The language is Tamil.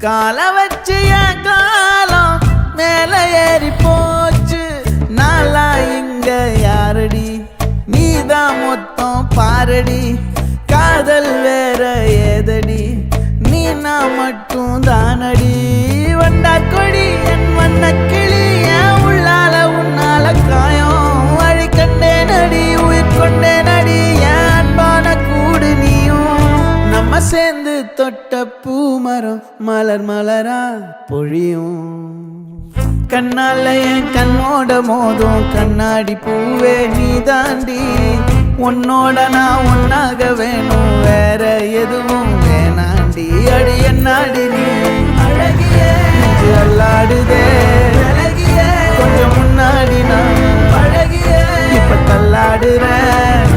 கால வச்சு என் காலம் மேல ஏறி போச்சு. நாளா இங்க யாரடி, நீதான் மொத்தம் பாரடி. காதல் வேற ஏதடி, நீ நான் மட்டும் தானடி. வண்டா கொடி என் வண்ண கிளி, என் உள்ளால உன்னால காயம் அழிக்கண்டே நடி, உயிர் கொண்டே நடி. என் அன்பான கூடு நீயும், நம்ம சேர்ந்து தொட்ட பூமரம் மலர் மலரா பொழியும். கண்ணால என் கண்ணோட மோதும் கண்ணாடி பூவே நீ தாண்டி. உன்னோட நான் ஒன்னாக வேணும், வேற எதுவும் வேணாண்டி. அடி என்னாடி நீ அழகிய அல்லாடுதே, கொஞ்சம் முன்னாடி நான் அழகிய இப்ப தள்ளாடுறேன்.